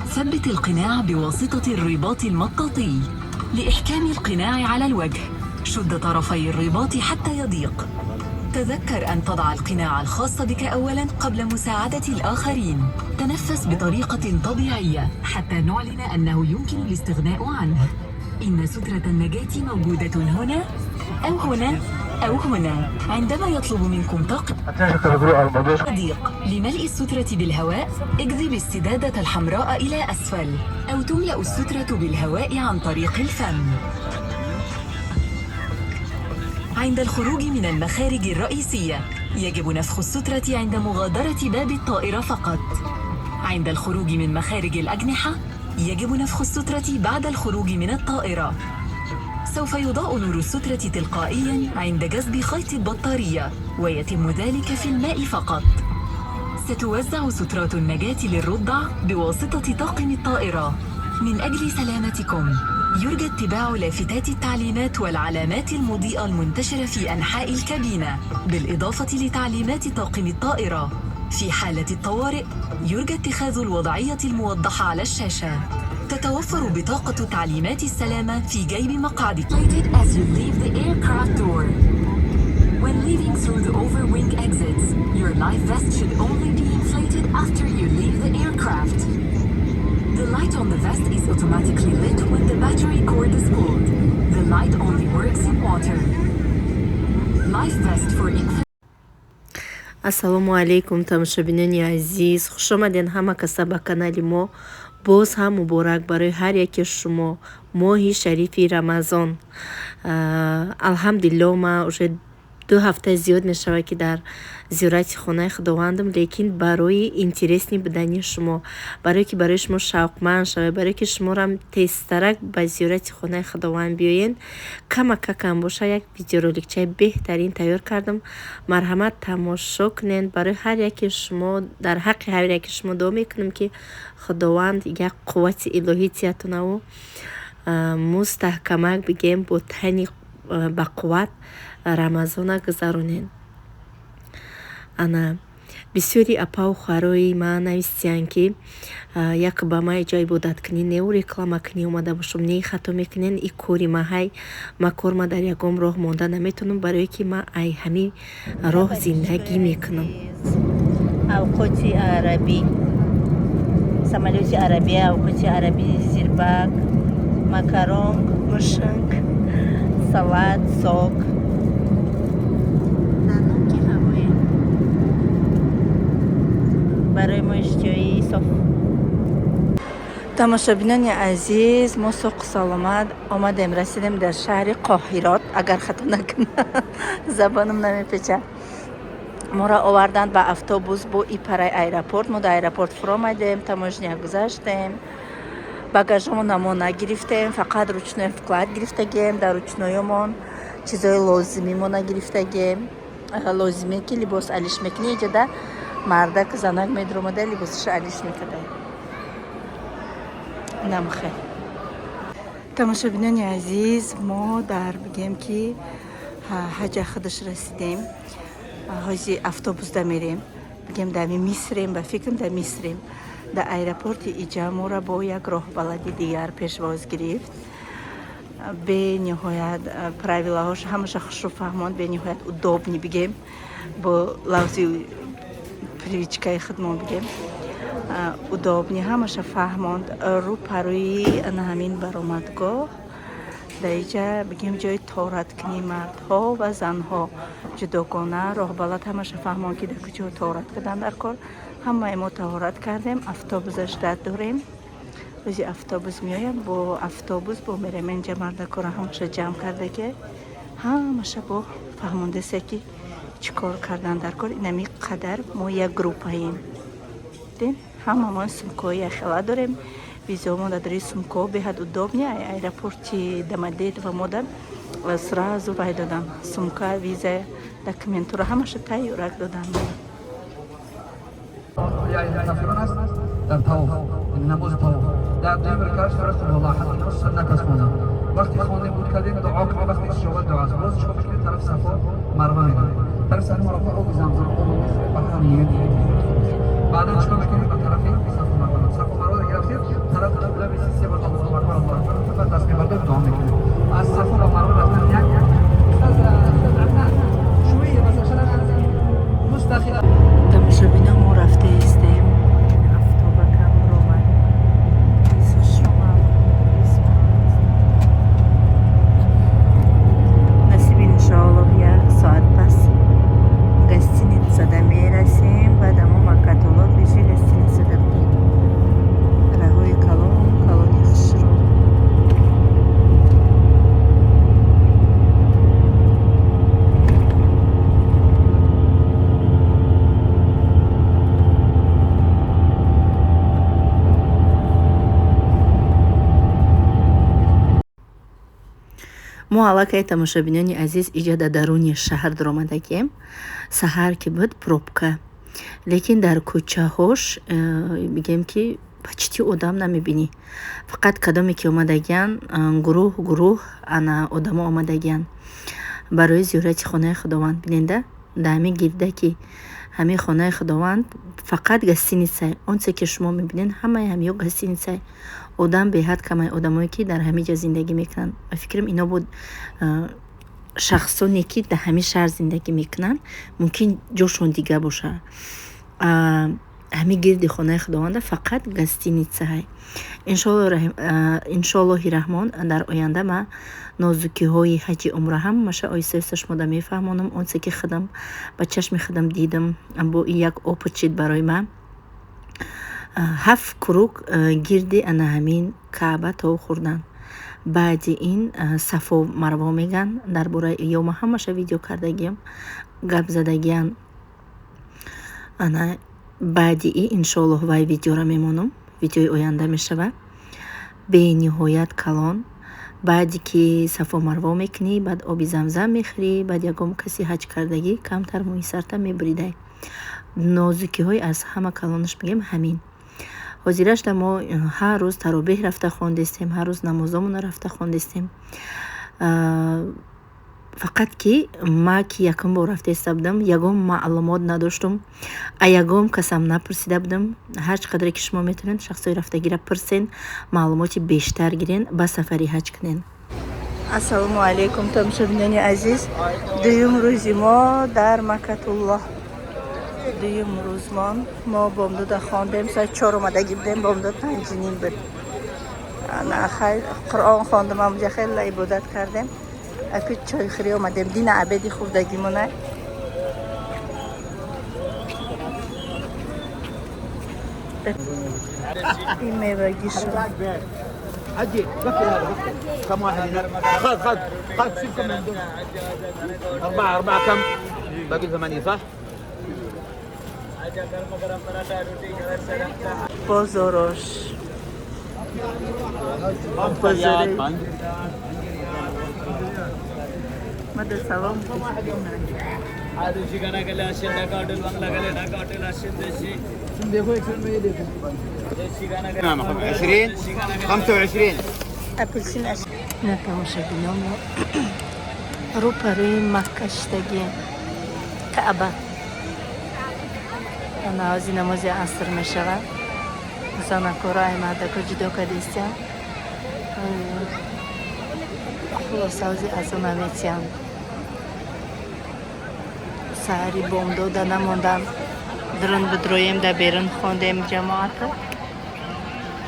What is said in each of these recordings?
ثبت القناع بواسطة الرباط المطاطي. لإحكام القناع على الوجه، شد طرفي الرباط حتى يضيق. تذكر أن تضع القناع الخاص بك أولاً قبل مساعدة الآخرين. تنفس بطريقة طبيعية حتى نعلن أنه يمكن الاستغناء عنه. إن سترة النجاة موجودة هنا أو هنا أو هنا. عندما يطلب منكم طاقة ضيق لملء السترة بالهواء، اجذب السدادة الحمراء إلى أسفل، أو تملأ السترة بالهواء عن طريق الفم. عند الخروج من المخارج الرئيسية، يجب نفخ السترة عند مغادرة باب الطائرة فقط. عند الخروج من مخارج الأجنحة، يجب نفخ السترة بعد الخروج من الطائرة. سوف يضاء نور السترة تلقائياً عند جذب خيط البطارية، ويتم ذلك في الماء فقط. ستوزع سترات النجاة للرضع بواسطة طاقم الطائرة. من أجل سلامتكم، يرجى اتباع لافتات التعليمات والعلامات المضيئة المنتشرة في أنحاء الكابينة، بالإضافة لتعليمات طاقم الطائرة. في حالة الطوارئ، يرجى اتخاذ الوضعية الموضحة على الشاشة. تتوفر بطاقة تعليمات السلامة في جيب مقعدك. As you leave the aircraft door. When leaving through the overwing exits, your life vest should only be inflated after you leave the aircraft. The light on the vest is automatically lit when the battery cord is pulled. The light only works in water. Life vest for infant. ассалому алейкум тамошобинони азиз, хуш омаден ҳама каса ба канали мо. боз ҳам муборак барои ҳар яке шумо моҳи шарифи рамазон. алҳамдулиллоҳ ман уже 2 ҳафта зиёд мешавад ки дар зиёрати хонаи худовандам, лекин барои интересни будани шумо, барое ки барои шумо шавқманд шавад, барое ки шуморам тезтарак ба зиёрати хонаи худованд биёен, камакакам боша як видеороликчаи беҳтарин тайёр кардам. марҳамат тамошо кунед. Барои ҳар яке шумо, дар ҳаққи ҳар яке шумо дуо мекунам ки худованд як қуввати илоҳӣ тиятонаву мустаҳкамак бигем бо тани бақувват рамазона гузаронен. ана бисёри апау харои ман навистиянд ки як ба ман иҷо ибодаткунӣ неу реклама кунӣ омада бошам, не хато мекунен и кори ма ҳай ма кор ма дар ягон роҳ монда наметавонам, барое ки ма ай ҳами роҳ зиндагӣ мекунам. авқоти арабӣ, самолёти арабӣ, авқоти арабӣ, зирбак, макарон, мушак, салат, сок, барои мо иштиёи соф. тамошобинони азиз, мо соқу саломат омадем, расидем дар шаҳри Қоҳирот, агар хато накунам, забонам намепеча. моро оварданд ба автобус бо ипараи аэропорт. мо дар аэропорт фуромадем, таможня гузаштем, багажамон мо нагирифтем, фақат ручной вклад гирифтагем. дар ручноямон чизои лозимимо нагирифтагем. лозиме ки либос алиш мекунӣ, иҷода мардак занак медромада либосаша алиш мекарда. намхе. тамошобинони азиз, мо дар бигем ки ҳаҷа худаш расидем. ҳози автобус да мерем, бигем дами мисрем, ба фикрам да мисрем. дар аэропорти иҷа мора бо як роҳбалади дигар пешвоз гирифт. бениҳоят правилаҳош ҳамаша хушрӯ фаҳмонд, бениҳоят удобни бигем, бо лавзи привичкаи худмон бигем удобни ҳамаша фаҳмонд. рӯ парои ҳамин баромадгоҳ дар иҷа бигем ҷои торат-кунӣ мардҳо ва занҳо ҷудогона. роҳбалат ҳамаша фаҳмонд ки дар куҷо торат кардан дар кор. ҳамаи мо таҳорат кардем. автобусаш дад дорем. рӯзи автобус меоям, бо автобус бо мерем инҷа мардакора ҳамаша ҷамъ кардаге, ҳамаша бо фаҳмондасе ки чӣ кор кардан дар кор. инами қадар мо як группаем. дин ҳамамон сумкои яхела дорем. визаомон дар дори сумко беҳад удобни. аэропорти Домодедово ва модар сразу рай додан. сумка, виза, документура ҳамаша тайёрак додан. در طواف نماز طواف در دویم رکعت فرض ملاحظه نماز سنت است خوندن. وقتی خوانده بود کردیم دعا کنیم، وقتی استجابت دعا است. باز چیکار می‌کنیم؟ طرف صفا مروه می‌ریم. طرف صفا مروه آب زمزم آب مصر بحر می‌گیریم. بعدا چیکار می‌کنیم؟ به طرف صفا مروه. صفا مروه گرفتیم خدا به 3 بار الله اکبر الله اکبر بعد دست می‌برد دعا می‌کرد از صفا و مروه رفتن یک استاد رفتن شویه مثلا شدن مستخیل тамошобино мо рафта истем автобакам ромад шума насиб иншоаллоҳ як соат пас гостиницада мерасем баъд амо макатулло пеши гостиницада будем раҳои калони хушро мо аллакай тамошобинони азиз иҷа дар даруни шаҳр даромадагем. Саҳар ки буд пробка, лекин дар кӯчаҳош бигем ки пачти одам намебинӣ. Фақат кадоме ки омадагиян гурӯҳ ана одамо омадагиян барои зиёрати хонаи худованд. Биненда дар ҳамин гирда ки ҳамин хонаи худованд фақат гостиницае. Он се ки шумо мебинед ҳамаи ҳамё гостиницае. Одам беҳад камай одамое ки дар ҳамин ҷо зиндагӣ мекунанд. Ба фикрам ино буд шахсоне ки дар ҳамин шаҳр зиндагӣ мекунанд мумкин ҷошон дигар боша. ҳамин гирди хонаи худованда фақат гостиницаҳай. Иншоаллоҳи раҳмон дар оянда ма нозукиҳои ҳаҷи умра ҳамаша оҳиста оҳиста шумода мефаҳмонам. Он се ки худам ба чашми худам дидам бо як опыт шид барои ман. 7 круг гирди ана ҳамин каъба то хӯрдан. баъди ин сафо марво меган. Дар бораи ёма ҳамаша видео кардагиям гап задагиян. ана баъди ин иншоаллоҳ вай видеора мемонам. Видеои оянда мешава. бениҳоят калон. баъди ки сафо марво мекунӣ баъд оби замзам мехӯрӣ баъд ягон каси ҳаҷ кардагӣ камтар мӯи сарта мебуридай. нозукиҳои аз ҳама калонаш мегем ҳамин. ҳозирашда мо ҳар рӯз таробеҳ рафта хондистем, ҳар рӯз намозомона рафта хондистем. фақат ки ма ки якум бор рафтаиста будам ягон маълумот надоштум. а ягон касам напурсида будам. ҳар чӣ қадре ки шумо метавонед шахсои рафтагира пурсен, маълумоти бештар гирен, ба сафари ҳаҷ кунен. ассалому алайкум тамошобинони азиз. дуюм рӯзи мо дар Маккатуллоҳ. дуюм рӯзмон мо бомдода хондем. соати 4 омадагӣ будем. бомдод 5:30 буд. қуръон хондам. ҳамонҷа хеле ибодат кардем. аку чойхӯрӣ омадем. дина абеди хӯрдагимона. ин мевагӣ шуд. عدي قفل هذا كم واحد هنا خذ شوف كم عندهم أربعة كم باقي 8 صح؟ بازاراش مدى سلام आदि शिकाना के लिए आशिंदा काटल बंगला के लिए ना काटल आशिंदा शी देखो एक में ये देखो शिकाना के نعم 20 25 أبلسين نتماشاگینام رو پروی مکه شدگی کعبه نمازی نماز عصر میشود مثلا کورای ماده که جدا کردیستیم خلاص اوزی از اون میتیم سحری بوم داده نموندم درن بدرویم در بیرون خوندیم جماعت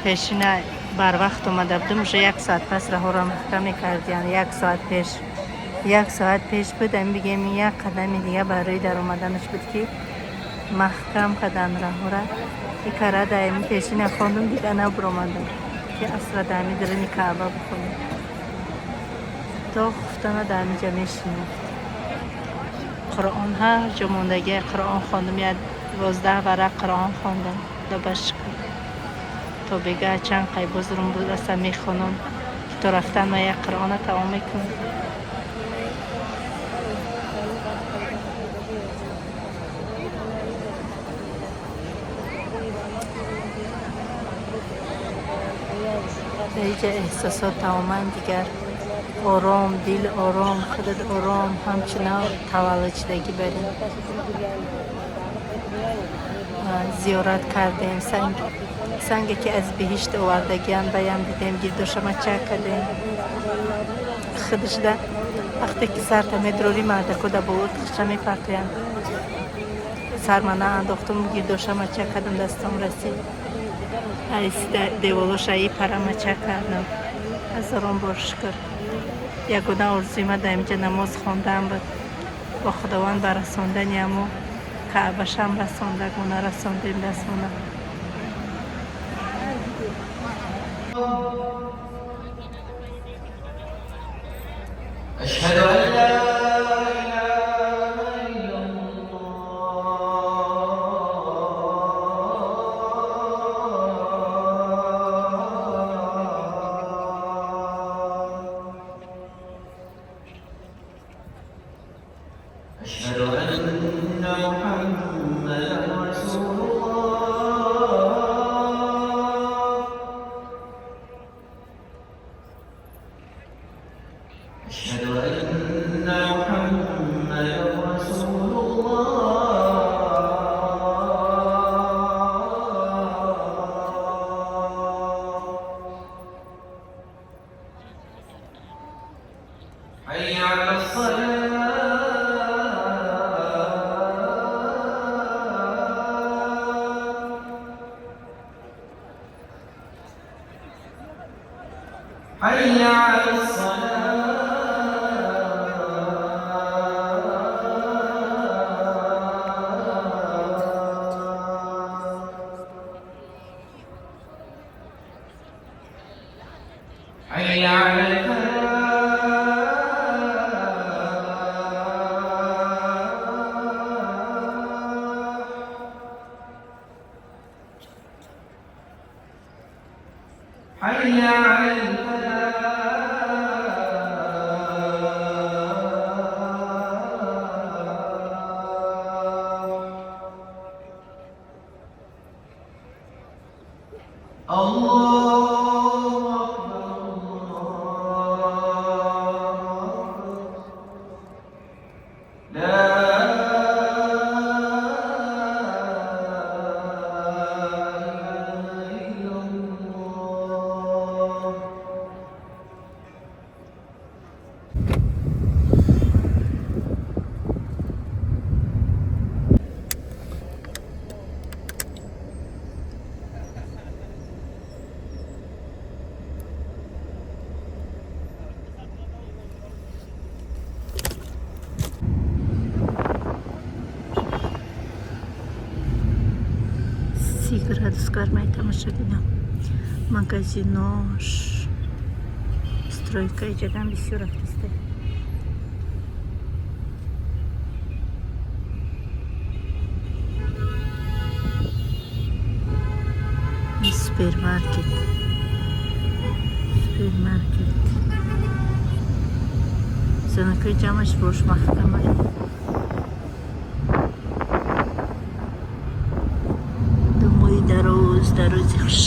پیشینه بر وقت اومده بودم уже 1 ساعت پس راه را محکم کردیم. 1 ساعت پیش 1 ساعت پیش بودم بگیم یک قدم دیگه برای در اومدنش بود که محکم قدم راه را یک کاره دائمی پیشینه خوندم دیگه نبرومدم که اصلا دائمی درنی کعبه بخونم تا گفتن دائمی جا میشینم قرآن ها جا موندگی قرآن خوندم 12 ورق قرآن خوندم لبش تا بگه چند قای بزرم بود اصلا میخونم تا رفتن ما یک قرآن تمام میکنم. در اینجا احساسات تماما دیگر آرام، دل آرام، خودت آرام، همچنان تولد شدگی بریم. زیارت کردیم سنگی که از بهشت آوردگیان بیان دیدیم گیردوشم چکلیم خودش ده وقتی که سر تا مدروری مرده کده بود خشمی پرتویم سر من انداختم گیردوشم چکدم دستم رسید ایسته دیولوشایی پرم چکردم هزاران بار شکر یگونه ارزویمه در اینجا نماز خوندم بود با خداوند برساندن یمو کعبه شم رسانده گونه رساندیم دستمونه أشهد أن لا أشهد أن محمدا رسول الله أشهد أن محمدا رسول الله حي على الصلاة حي على الصلاة حي على الفلاح حي على الله أكبر لا إله إلا الله градус гармай тамоша дидам магазинош стройка иҷодан бисёр афтаста супермаркет занакои ҷамъаш бош маҳкамай дарози хуш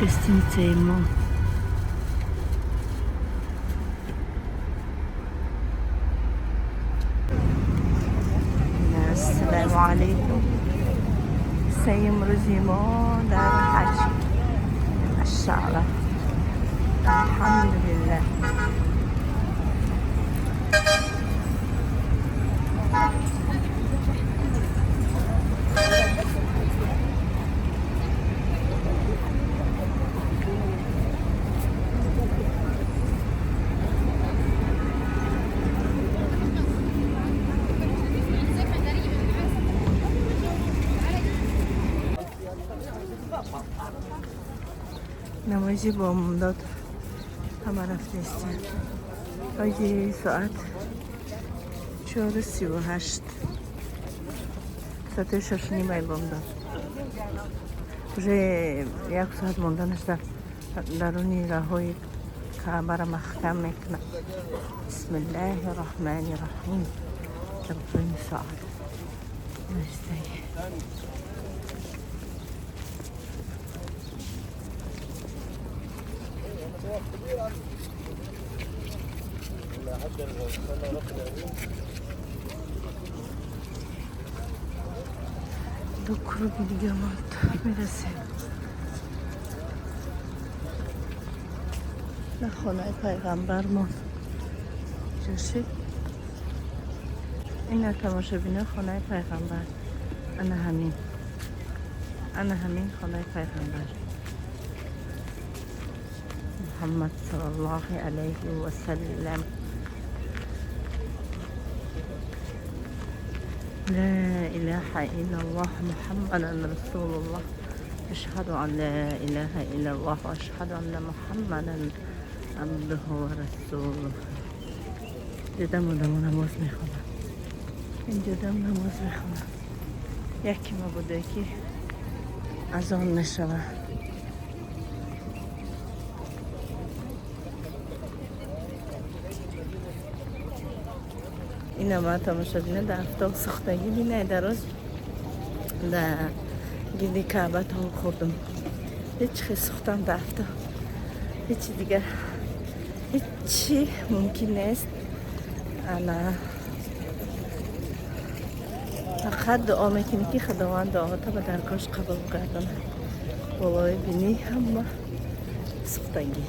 гостиница ему. السلام عليكم. سيم رزيمو دار حاجي الشعرة الحمد لله. نمایش بامداد همه رفته استن. آجی ساعت 4:38 ساعت 6:30 بامداد. уже 1 ساعت موندنش در درونی راههای کعبه را محکم میکنه. بسم الله الرحمن الرحیم. در این ساعت نشته دو کروبی دیگه ماند میرسیم به خانه پیغمبر ما. جاشید این تماشا بینه خانه پیغمبر. انا همین خانه پیغمبر محمد صلی الله علیه و سلم. لا إله إلا الله محمد رسول الله. أشهد أن لا إله إلا الله وأشهد أن محمدا عبده ورسوله. دیدم نماز میخونم. اینجا دم نماز میخونم. یکی ما بوده که از آن نشوه. این ما تماشا بینه در افتاق سختگی بینه در روز در گیدی کعبه تا خوردم. هیچ خیلی سختم در افتاق. هیچی دیگر هیچی ممکن نیست. انا فقط دعا میکنی که خداوند دعاتا به درگاهش قبول کردن. والله بینی همه سختگی.